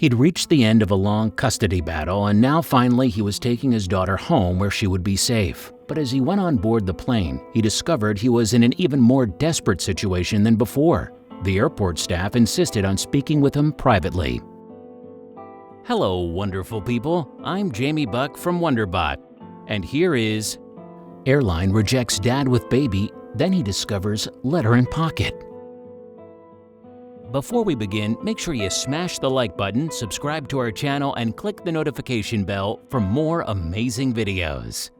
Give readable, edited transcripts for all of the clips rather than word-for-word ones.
He'd reached the end of a long custody battle, and now finally he was taking his daughter home where she would be safe. But as he went on board the plane, he discovered he was in an even more desperate situation than before. The airport staff insisted on speaking with him privately. Hello, wonderful people. I'm Jamie Buck from WonderBot. And here is Airline rejects dad with baby, then he discovers letter in pocket. Before we begin, make sure you smash the like button, subscribe to our channel, and click the notification bell for more amazing videos.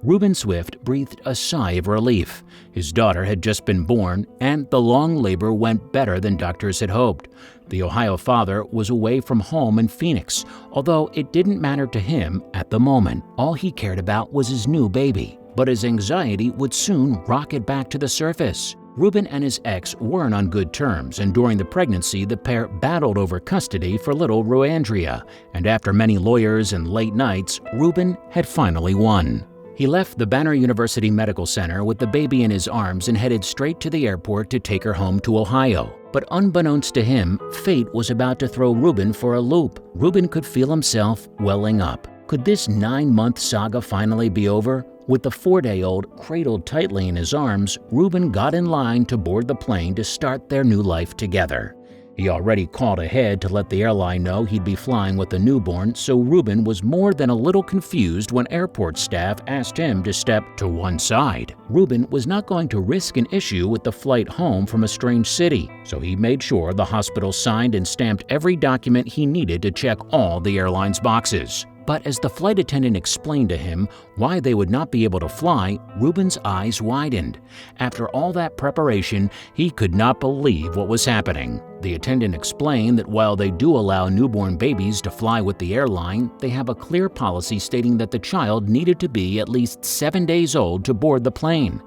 Rubin Swift breathed a sigh of relief. His daughter had just been born, and the long labor went better than doctors had hoped. The Ohio father was away from home in Phoenix, although it didn't matter to him at the moment. All he cared about was his new baby. But his anxiety would soon rocket back to the surface. Rubin and his ex weren't on good terms, and during the pregnancy, the pair battled over custody for little Ruandria. And after many lawyers and late nights, Rubin had finally won. He left the Banner University Medical Center with the baby in his arms and headed straight to the airport to take her home to Ohio. But unbeknownst to him, fate was about to throw Rubin for a loop. Rubin could feel himself welling up. Could this 9-month saga finally be over? With the 4-day-old cradled tightly in his arms, Rubin got in line to board the plane to start their new life together. He already called ahead to let the airline know he'd be flying with the newborn, so Rubin was more than a little confused when airport staff asked him to step to one side. Rubin was not going to risk an issue with the flight home from a strange city, so he made sure the hospital signed and stamped every document he needed to check all the airline's boxes. But as the flight attendant explained to him why they would not be able to fly, Rubin's eyes widened. After all that preparation, he could not believe what was happening. The attendant explained that while they do allow newborn babies to fly with the airline, they have a clear policy stating that the child needed to be at least 7 days old to board the plane.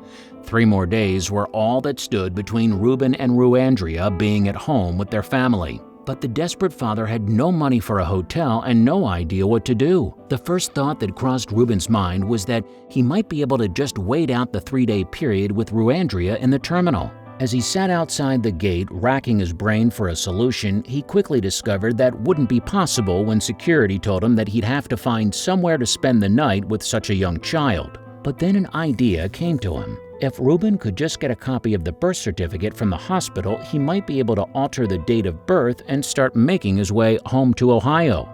3 more days were all that stood between Rubin and Ruandria being at home with their family. But the desperate father had no money for a hotel and no idea what to do. The first thought that crossed Rubin's mind was that he might be able to just wait out the 3-day period with Ruandria in the terminal. As he sat outside the gate, racking his brain for a solution, he quickly discovered that wouldn't be possible when security told him that he'd have to find somewhere to spend the night with such a young child. But then an idea came to him. If Rubin could just get a copy of the birth certificate from the hospital, he might be able to alter the date of birth and start making his way home to Ohio.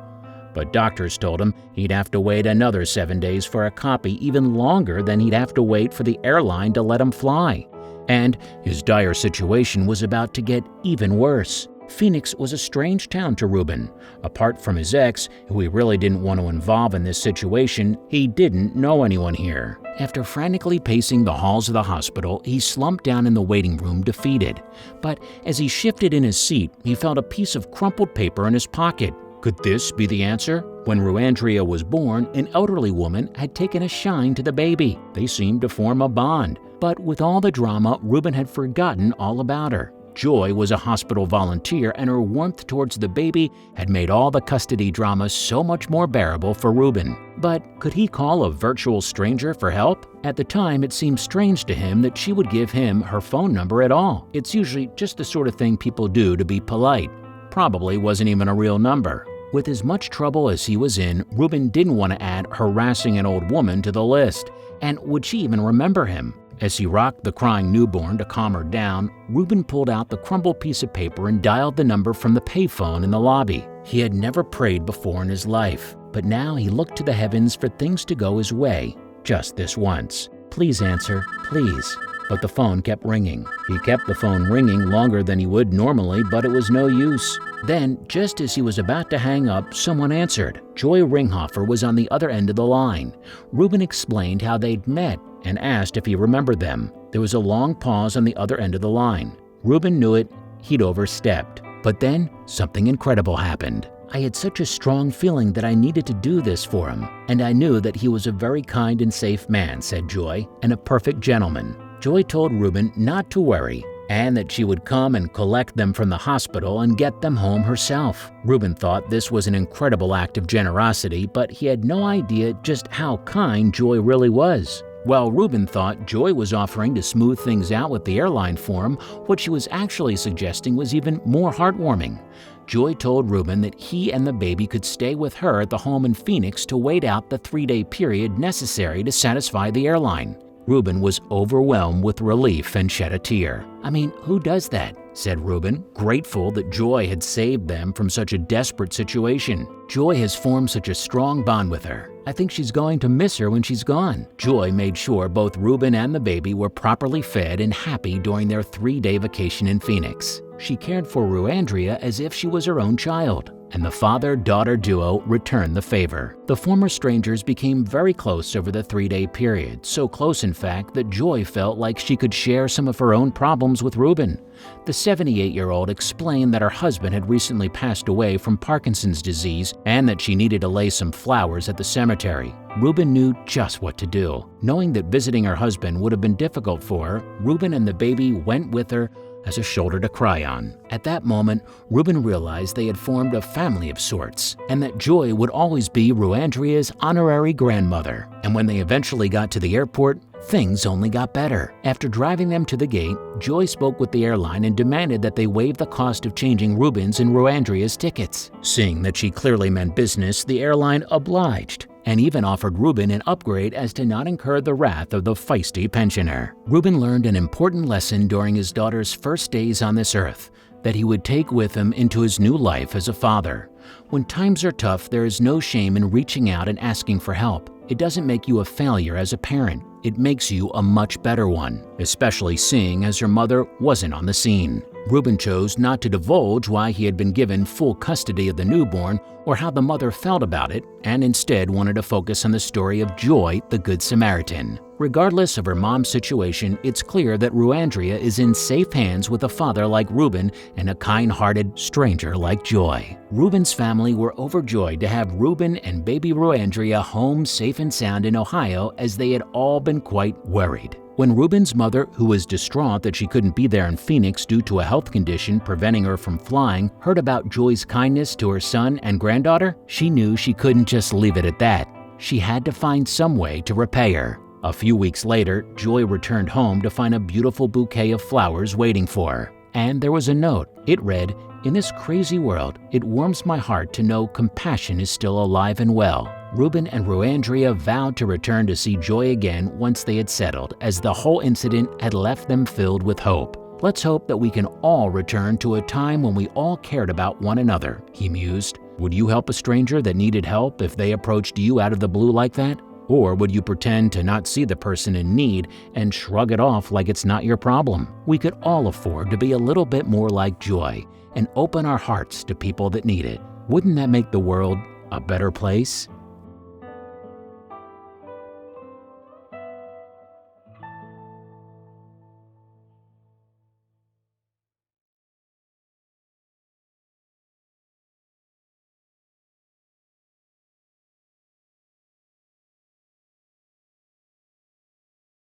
But doctors told him he'd have to wait another 7 days for a copy, even longer than he'd have to wait for the airline to let him fly. And his dire situation was about to get even worse. Phoenix was a strange town to Rubin. Apart from his ex, who he really didn't want to involve in this situation, he didn't know anyone here. After frantically pacing the halls of the hospital, he slumped down in the waiting room defeated. But as he shifted in his seat, he felt a piece of crumpled paper in his pocket. Could this be the answer? When Ruandria was born, an elderly woman had taken a shine to the baby. They seemed to form a bond. But with all the drama, Rubin had forgotten all about her. Joy was a hospital volunteer, and her warmth towards the baby had made all the custody drama so much more bearable for Rubin. But could he call a virtual stranger for help? At the time, it seemed strange to him that she would give him her phone number at all. It's usually just the sort of thing people do to be polite. Probably wasn't even a real number. With as much trouble as he was in, Rubin didn't want to add harassing an old woman to the list. And would she even remember him? As he rocked the crying newborn to calm her down, Rubin pulled out the crumpled piece of paper and dialed the number from the payphone in the lobby. He had never prayed before in his life, but now he looked to the heavens for things to go his way, just this once. Please answer, please. But the phone kept ringing. He kept the phone ringing longer than he would normally, but it was no use. Then, just as he was about to hang up, someone answered. Joy Ringhofer was on the other end of the line. Rubin explained how they'd met and asked if he remembered them. There was a long pause on the other end of the line. Rubin knew it. He'd overstepped. But then, something incredible happened. I had such a strong feeling that I needed to do this for him, and I knew that he was a very kind and safe man, said Joy, and a perfect gentleman. Joy told Rubin not to worry, and that she would come and collect them from the hospital and get them home herself. Rubin thought this was an incredible act of generosity, but he had no idea just how kind Joy really was. While Rubin thought Joy was offering to smooth things out with the airline for him, what she was actually suggesting was even more heartwarming. Joy told Rubin that he and the baby could stay with her at the home in Phoenix to wait out the 3-day period necessary to satisfy the airline. Rubin was overwhelmed with relief and shed a tear. "I mean, who does that?" said Rubin, grateful that Joy had saved them from such a desperate situation. "Joy has formed such a strong bond with her. I think she's going to miss her when she's gone." Joy made sure both Rubin and the baby were properly fed and happy during their 3-day vacation in Phoenix. She cared for Ruandria as if she was her own child, and the father-daughter duo returned the favor. The former strangers became very close over the 3-day period, so close in fact that Joy felt like she could share some of her own problems with Rubin. The 78-year-old explained that her husband had recently passed away from Parkinson's disease and that she needed to lay some flowers at the cemetery. Rubin knew just what to do. Knowing that visiting her husband would have been difficult for her, Rubin and the baby went with her as a shoulder to cry on. At that moment, Rubin realized they had formed a family of sorts, and that Joy would always be Ruandria's honorary grandmother. And when they eventually got to the airport, things only got better. After driving them to the gate, Joy spoke with the airline and demanded that they waive the cost of changing Rubin's and Ruandria's tickets. Seeing that she clearly meant business, the airline obliged, and even offered Rubin an upgrade as to not incur the wrath of the feisty pensioner. Rubin learned an important lesson during his daughter's first days on this earth that he would take with him into his new life as a father. When times are tough, there is no shame in reaching out and asking for help. It doesn't make you a failure as a parent. It makes you a much better one, especially seeing as her mother wasn't on the scene. Rubin chose not to divulge why he had been given full custody of the newborn or how the mother felt about it, and instead wanted to focus on the story of Joy, the Good Samaritan. Regardless of her mom's situation, it's clear that Ruandria is in safe hands with a father like Rubin and a kind-hearted stranger like Joy. Rubin's family were overjoyed to have Rubin and baby Ruandria home safe and sound in Ohio, as they had all been quite worried. When Rubin's mother, who was distraught that she couldn't be there in Phoenix due to a health condition preventing her from flying, heard about Joy's kindness to her son and granddaughter, she knew she couldn't just leave it at that. She had to find some way to repay her. A few weeks later, Joy returned home to find a beautiful bouquet of flowers waiting for her. And there was a note. It read, "In this crazy world, it warms my heart to know compassion is still alive and well." Rubin and Ruandria vowed to return to see Joy again once they had settled, as the whole incident had left them filled with hope. "Let's hope that we can all return to a time when we all cared about one another," he mused. Would you help a stranger that needed help if they approached you out of the blue like that? Or would you pretend to not see the person in need and shrug it off like it's not your problem? We could all afford to be a little bit more like Joy and open our hearts to people that need it. Wouldn't that make the world a better place?